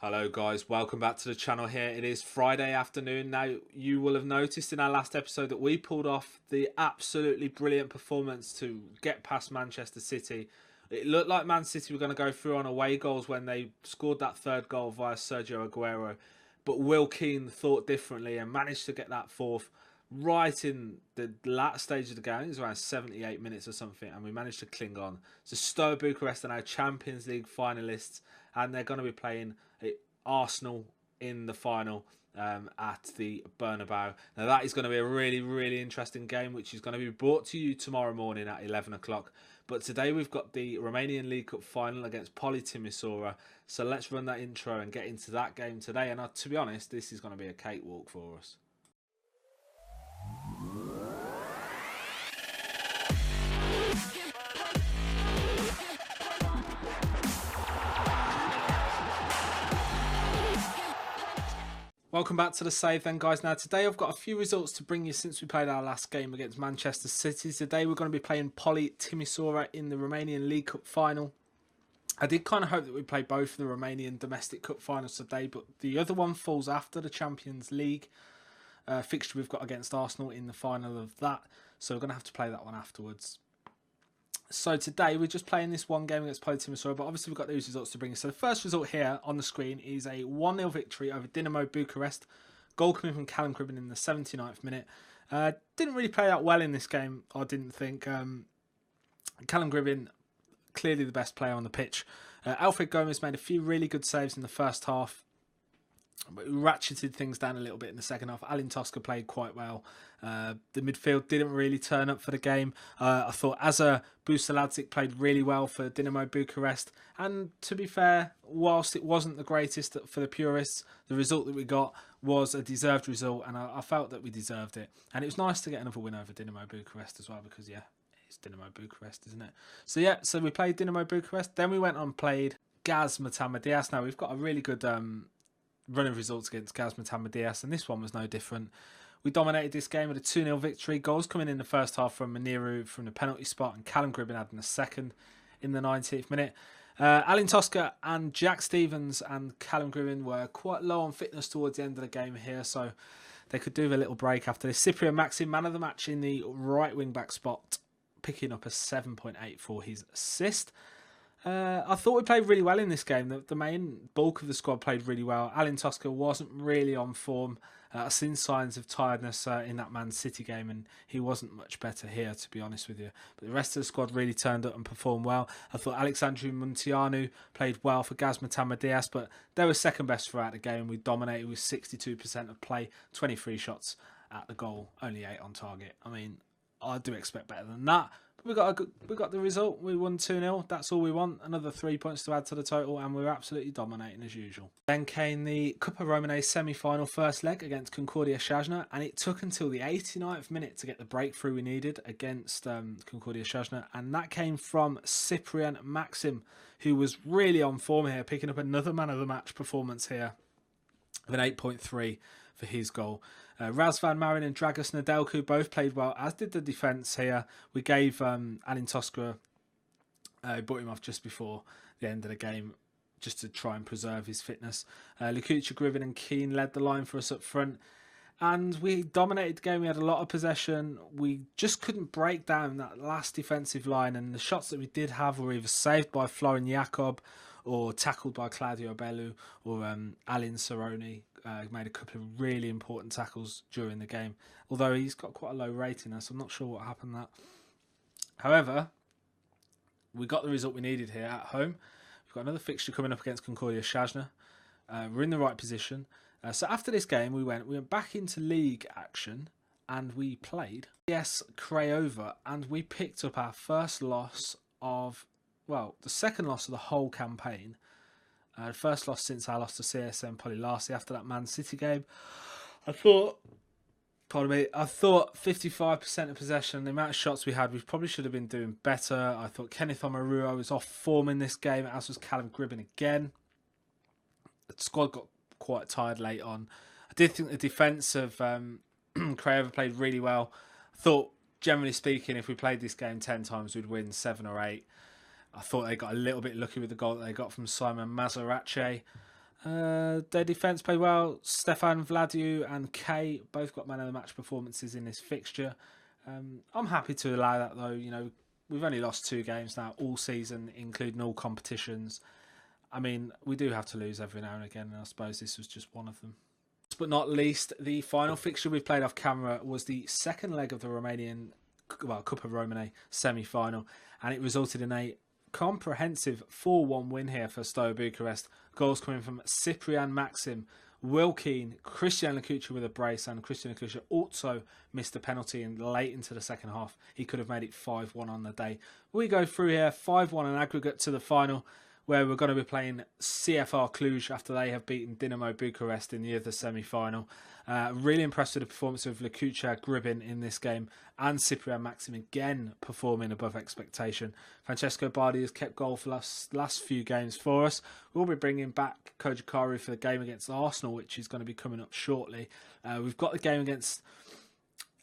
Hello guys, welcome back to the channel here. It is Friday afternoon. Now you will have noticed in our last episode that we pulled off the absolutely brilliant performance to get past Manchester City. It looked like Man City were going to go through on away goals when they scored that third goal via Sergio Aguero. But Will Keane thought differently and managed to get that fourth right in the last stage of the game. It was around 78 minutes or something, and we managed to cling on. So Steaua Bucharest are now Champions League finalists, and they're going to be playing Arsenal in the final at the Bernabeu. Now that is going to be a really interesting game, which is going to be brought to you tomorrow morning at 11 o'clock. But today we've got the Romanian League Cup Final against Poli Timisoara. So let's run that intro and get into that game today. And to be honest, this is going to be a cakewalk for us. Welcome back to the save then, guys. Now today I've got a few results to bring you since we played our last game against Manchester City. Today we're going to be playing Poli Timisoara in the Romanian League Cup Final. I did kind of hope that we'd play both of the Romanian domestic cup finals today, but the other one falls after the Champions League fixture we've got against Arsenal in the final of that. So we're going to have to play that one afterwards. So today we're just playing this one game against Poli Timisoara, but obviously we've got these results to bring you. So the first result here on the screen is a 1-0 victory over Dinamo Bucharest. Goal coming from Callum Gribben in the 79th minute. Didn't really play that well in this game, I didn't think. Callum Gribben, clearly the best player on the pitch. Alfred Gomez made a few really good saves in the first half, but we ratcheted things down a little bit in the second half. Alin Tosca played quite well. The midfield didn't really turn up for the game. I thought Ros-Albastrii played really well for Dinamo Bucharest. And to be fair, whilst it wasn't the greatest for the purists, the result that we got was a deserved result. And I felt that we deserved it. And it was nice to get another win over Dinamo Bucharest as well, because, yeah, it's Dinamo Bucharest, isn't it? So we played Dinamo Bucharest. Then we went on and played Gaz Matamadias. Now, we've got a really good run of results against Gaz Matamadias, and this one was no different. We dominated this game with a 2-0 victory. Goals coming in the first half from Maniru from the penalty spot, and Callum Gribben adding a second in the 90th minute. Alin Tosca and Jack Stevens and Callum Gribben were quite low on fitness towards the end of the game here, so they could do with a little break after this. Cyprian Maxim, man of the match in the right wing back spot, picking up a 7.8 for his assist. I thought we played really well in this game. The main bulk of the squad played really well. Alin Tosca wasn't really on form. I've seen signs of tiredness in that Man City game, and he wasn't much better here, to be honest with you. But the rest of the squad really turned up and performed well. I thought Alexandru Munteanu played well for Gaz Matamadias, but they were second best throughout the game. We dominated with 62% of play, 23 shots at the goal, only 8 on target. I mean, I do expect better than that. We got the result. We won 2-0. That's all we want. Another 3 points to add to the total, and we're absolutely dominating as usual. Then came the Cup of Romane semi-final first leg against Concordia Shajna, and it took until the 89th minute to get the breakthrough we needed against Concordia Shajna, and that came from Cyprian Maxim, who was really on form here, picking up another man of the match performance here with an 8.3 for his goal. Razvan Marin and Dragos Nedelku both played well, as did the defence here. We gave Alin Tosca, brought him off just before the end of the game, just to try and preserve his fitness. Lukucha, Gribben and Keane led the line for us up front, and we dominated the game. We had a lot of possession. We just couldn't break down that last defensive line, and the shots that we did have were either saved by Florin Jacob or tackled by Claudio Bellu, or Alin Saroni made a couple of really important tackles during the game, although he's got quite a low rating there, so I'm not sure what happened there. However, we got the result we needed here at home. We've got another fixture coming up against Concordia Shajna. We're in the right position. So after this game, we went back into league action, and we played CS Craiova, and we picked up our first loss of, well, the second loss of the whole campaign. First loss since our loss to CSM Polilarsi after that Man City game. I thought 55% of possession, the amount of shots we had, we probably should have been doing better. I thought Kenneth Omarua was off form in this game, as was Callum Gribben again. The squad got quite tired late on. I did think the defence of Craiova played really well. I thought, generally speaking, if we played this game 10 times, we'd win 7 or 8. I thought they got a little bit lucky with the goal that they got from Simon Mazarache. Their defence played well. Stefan Vladiu and Kay both got man of the match performances in this fixture. I'm happy to allow that though. You know, we've only lost 2 games now all season, including all competitions. I mean, we do have to lose every now and again, and I suppose this was just one of them. Last but not least, the final fixture we've played off camera was the second leg of the Romanian, Cup of Romania semi-final, and it resulted in a comprehensive 4-1 win here for Steaua Bucharest. Goals coming from Ciprian Maxim, Will Keane, Cristian Lucucci with a brace, and Cristian Lucucci also missed a penalty late into the second half. He could have made it 5-1 on the day. We go through here, 5-1 an aggregate to the final, where we're going to be playing CFR Cluj after they have beaten Dinamo Bucharest in the other semi-final. Really impressed with the performance of Lucucci Gribin in this game, and Ciprian Maxim again performing above expectation. Francesco Bardi has kept goal for last few games for us. We'll be bringing back Kojikaru for the game against Arsenal, which is going to be coming up shortly. We've got the game against...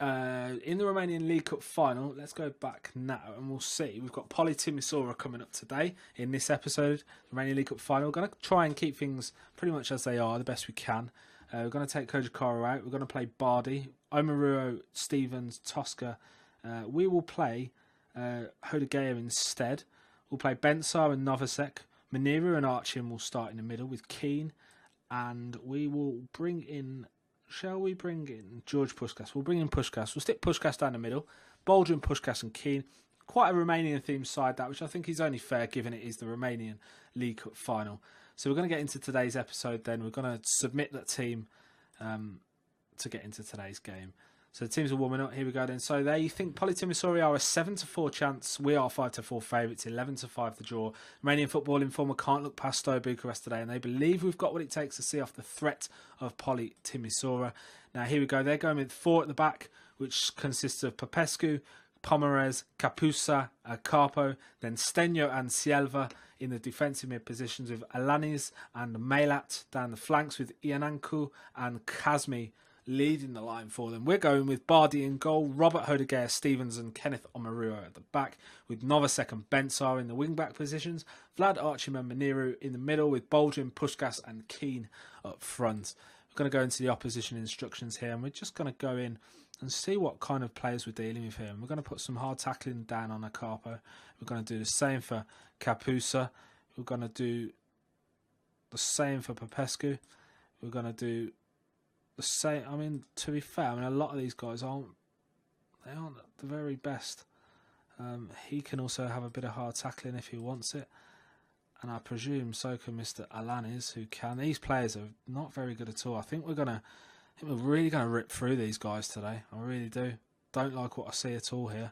in the Romanian League Cup Final. Let's go back now and we'll see. We've got Poli Timisoara coming up today in this episode, the Romanian League Cup Final. We're going to try and keep things pretty much as they are, the best we can. We're going to take Kojikaru out. We're going to play Bardi, Omaruo, Stevens, Tosca. We will play Hodegea instead. We'll play Bensar and Novacek. Maniru and Archim will start in the middle with Keane. And we will bring in... Shall we bring in George Puskas? We'll bring in Puskas. We'll stick Puskas down the middle. Boldrin, Puskas and Keane. Quite a Romanian-themed side, that, which I think is only fair given it is the Romanian League Cup Final. So we're going to get into today's episode then. We're going to submit that team to get into today's game. So the teams are warming up. Here we go then. So they think Poli Timisoara are a 7-4 chance. We are 5-4 favourites, 11-5 the draw. Romanian Football Informer can't look past Steaua Bucharest today, and they believe we've got what it takes to see off the threat of Poli Timisoara. Now here we go. They're going with 4 at the back, which consists of Popescu, Pomerez, Capusa, Carpo, then Stenio and Sielva in the defensive mid positions with Alanis and Meilat down the flanks with Ianancu and Kazmi leading the line for them. We're going with Bardi in goal, Robert Hodegea, Stevens and Kenneth Omaruo at the back, with Novacek and Bensar in the wing-back positions, Vlad Archim and Maniru in the middle, with Boldrin, Puskas and Keane up front. We're going to go into the opposition instructions here, and we're just going to go in and see what kind of players we're dealing with here. And we're going to put some hard tackling down on Carpo. We're going to do the same for Capusa. We're going to do the same for Popescu. We're going to do the same. I mean, to be fair, I mean, a lot of these guys aren't the very best. He can also have a bit of hard tackling if he wants it, and I presume so can Mr. Alanis, who can. These players are not very good at all. I think we're really gonna rip through these guys today. I really do. Don't like what I see at all here.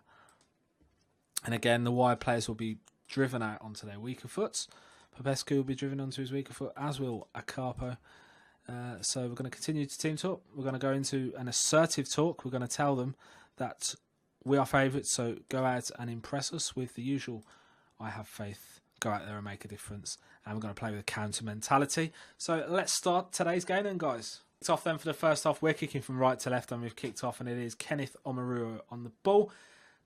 And again, the wide players will be driven out onto their weaker foots. Popescu will be driven onto his weaker foot, as will Akarpo. So we're going to continue to team talk. We're going to go into an assertive talk. We're going to tell them that we are favourites, so go out and impress us with the usual I have faith, go out there and make a difference. And we're going to play with a counter mentality. So let's start today's game then, guys. Kicked off then for the first half. We're kicking from right to left, and we've kicked off, and it is Kenneth Omaruo on the ball.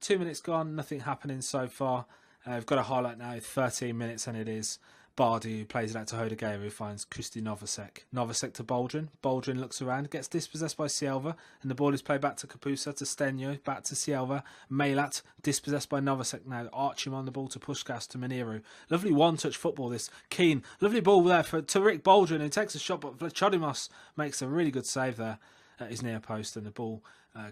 2 minutes gone, nothing happening so far. We've got a highlight now, 13 minutes, and it is Bardi who plays it out to Hodegea, who finds Kristi Novacek. Novacek to Boldrin. Boldrin looks around, gets dispossessed by Sielva, and the ball is played back to Capusa, to Stenio, back to Sielva. Meilat, dispossessed by Novacek now. Archim on the ball to Puskas, to Maniru. Lovely one-touch football, this. Keane. Lovely ball there to Rick Boldrin, who takes a shot, but Chodimos makes a really good save there at his near post, and the ball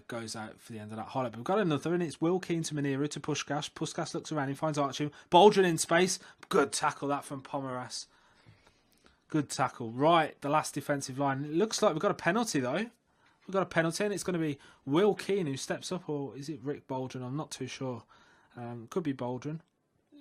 goes out for the end of that highlight. But we've got another, and it's Will Keane to Maniru to Puskas. Puskas looks around, he finds Archim. Boldrin in space. Good tackle that from Pomeras. Good tackle. Right, the last defensive line. It looks like we've got a penalty though. We've got a penalty, and it's going to be Will Keane who steps up, or is it Rick Boldrin? I'm not too sure. Could be Boldrin.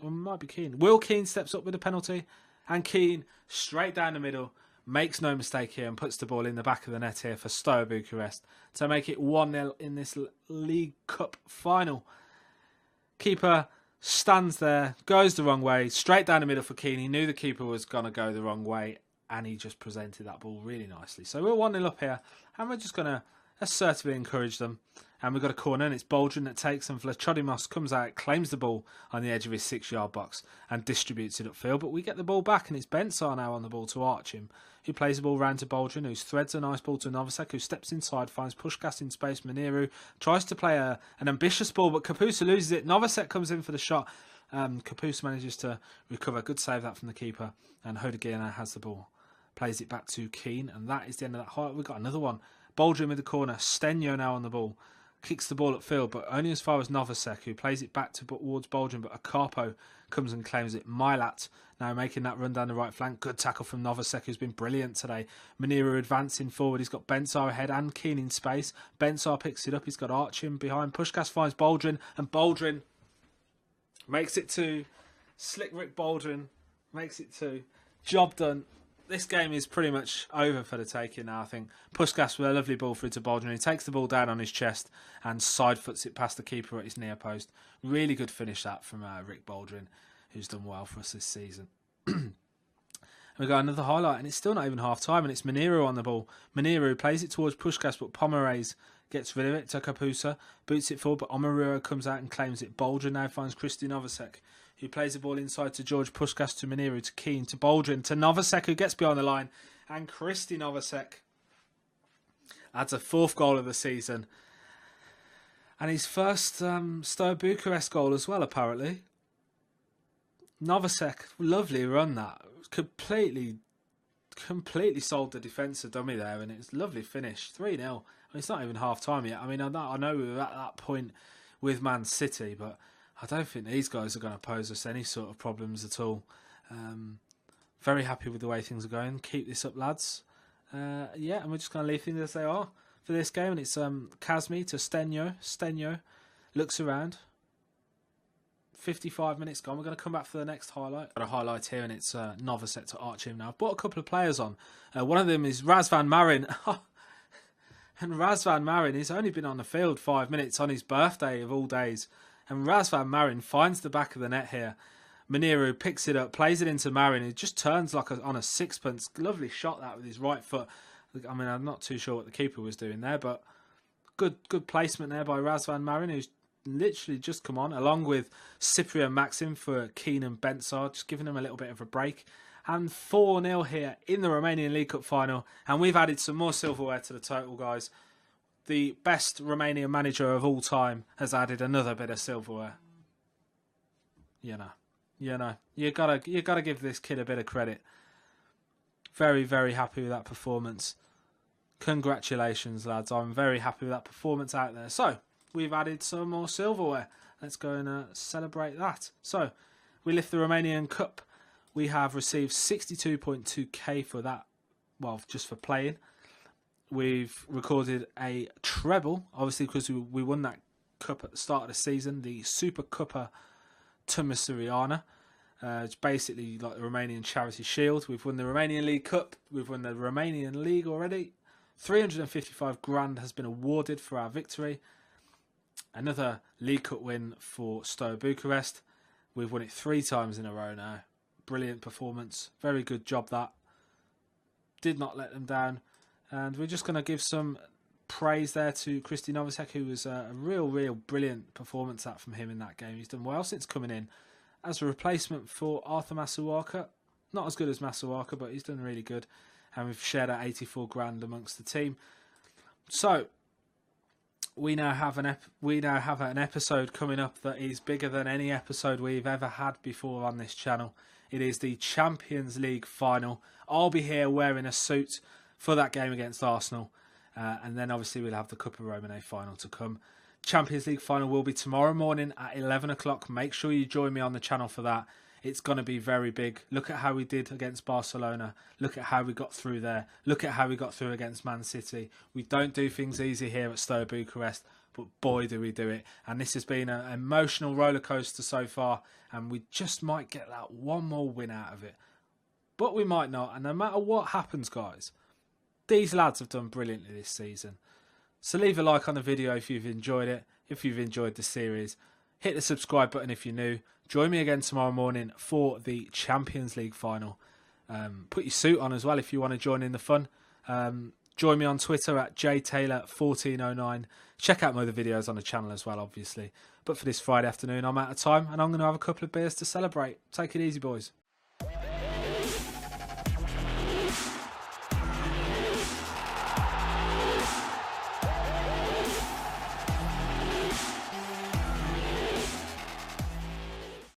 Or might be Keane. Will Keane steps up with a penalty, and Keane straight down the middle. Makes no mistake here and puts the ball in the back of the net here for Steaua Bucharest to make it 1-0 in this League Cup Final. Keeper stands there, goes the wrong way, straight down the middle for Keane. He knew the keeper was going to go the wrong way, and he just presented that ball really nicely. So we're 1-0 up here, and we're just going to assertively encourage them. And we've got a corner, and it's Boldrin that takes, and Vlachodimos comes out, claims the ball on the edge of his 6-yard box and distributes it upfield. But we get the ball back, and it's Bensar now on the ball to arch him, who plays the ball round to Boldrin, who threads a nice ball to Novosek, who steps inside, finds Puskás in space. Maniru tries to play an ambitious ball, but Kapusa loses it. Novosek comes in for the shot. Kapusa manages to recover. Good save that from the keeper, and Hodegear now has the ball. Plays it back to Keane, and that is the end of that highlight. We've got another one. Boldrin with the corner. Stenio now on the ball. Kicks the ball upfield, but only as far as Novosek, who plays it back towards Boldrin, but Akarpo comes and claims it. Milat now making that run down the right flank. Good tackle from Novosek, who's been brilliant today. Maniru advancing forward. He's got Bensar ahead and Keane in space. Bensar picks it up. He's got Archim behind. Puskás finds Boldrin, and Boldrin makes it 2. Slick Rick Boldrin makes it 2. Job done. This game is pretty much over for the taking now, I think. Puskás with a lovely ball through to Boldrin. He takes the ball down on his chest and side foots it past the keeper at his near post. Really good finish that from Rick Boldrin, who's done well for us this season. We've got another highlight, and it's still not even half time, and it's Maniru on the ball. Maniru plays it towards Puskás, but Pomeres gets rid of it to Kapusa, boots it forward, but Omarura comes out and claims it. Boldrin now finds Christy Novosek, who plays the ball inside to George Puskás, to Maniru, to Keane, to Boldrin, to Novosek, who gets behind the line, and Christy Novosek adds a 4th goal of the season, and his first Steaua Bucharest goal as well, apparently. Novosek, lovely run that. Completely sold the defensive dummy there, and it's a lovely finish. 3-0. I mean, it's not even half time yet. I mean, I know we were at that point with Man City, but I don't think these guys are going to pose us any sort of problems at all. Very happy with the way things are going. Keep this up, lads. Yeah, and we're just going to leave things as they are for this game. And it's Kazmi to Stenio. Stenio looks around. 55 minutes gone. We're going to come back for the next highlight. Got a highlight here, and it's Novosek to arch him now. I've brought a couple of players on. One of them is Razvan Marin. And Razvan Marin, he's only been on the field 5 minutes on his birthday of all days. And Razvan Marin finds the back of the net here. Maniru picks it up, plays it into Marin, who just turns like on a sixpence. Lovely shot that with his right foot. I mean, I'm not too sure what the keeper was doing there, but good placement there by Razvan Marin, who's literally just come on, along with Cyprian Maxim for Keane and Bensar, just giving them a little bit of a break. And 4-0 here in the Romanian League Cup Final. And we've added some more silverware to the total, guys. The best Romanian manager of all time has added another bit of silverware. You gotta give this kid a bit of credit. Very, very happy with that performance. Congratulations, lads. I'm very happy with that performance out there. So, we've added some more silverware. Let's go and celebrate that. So, we lift the Romanian Cup. We have received 62.2k for that. Well, just for playing. We've recorded a treble, obviously because we won that cup at the start of the season, the Super Cuppa Timisoara. It's basically like the Romanian Charity Shield. We've won the Romanian League Cup. We've won the Romanian League already. 355 grand has been awarded for our victory. Another League Cup win for Steaua Bucharest. We've won it 3 times in a row now. Brilliant performance. Very good job that. Did not let them down. And we're just going to give some praise there to Christy Novosek, who was a real brilliant performance from him in that game. He's done well since coming in as a replacement for Arthur Masuaka. Not as good as Masuaka, but he's done really good. And we've shared our 84 grand amongst the team. So we now have an episode coming up that is bigger than any episode we've ever had before on this channel. It is the Champions League final. I'll be here wearing a suit for that game against Arsenal. And then obviously we'll have the Cup of Romane final to come. Champions League final will be tomorrow morning at 11 o'clock. Make sure you join me on the channel for that. It's going to be very big. Look at how we did against Barcelona. Look at how we got through there. Look at how we got through against Man City. We don't do things easy here at Steaua Bucharest, but boy do we do it. And this has been an emotional roller coaster so far, and we just might get that one more win out of it. But we might not, and no matter what happens, guys, these lads have done brilliantly this season. So leave a like on the video if you've enjoyed it, if you've enjoyed the series. Hit the subscribe button if you're new. Join me again tomorrow morning for the Champions League final. Put your suit on as well if you want to join in the fun. Join me on Twitter at jtaylor1409. Check out my other videos on the channel as well, obviously. But for this Friday afternoon, I'm out of time and I'm going to have a couple of beers to celebrate. Take it easy, boys.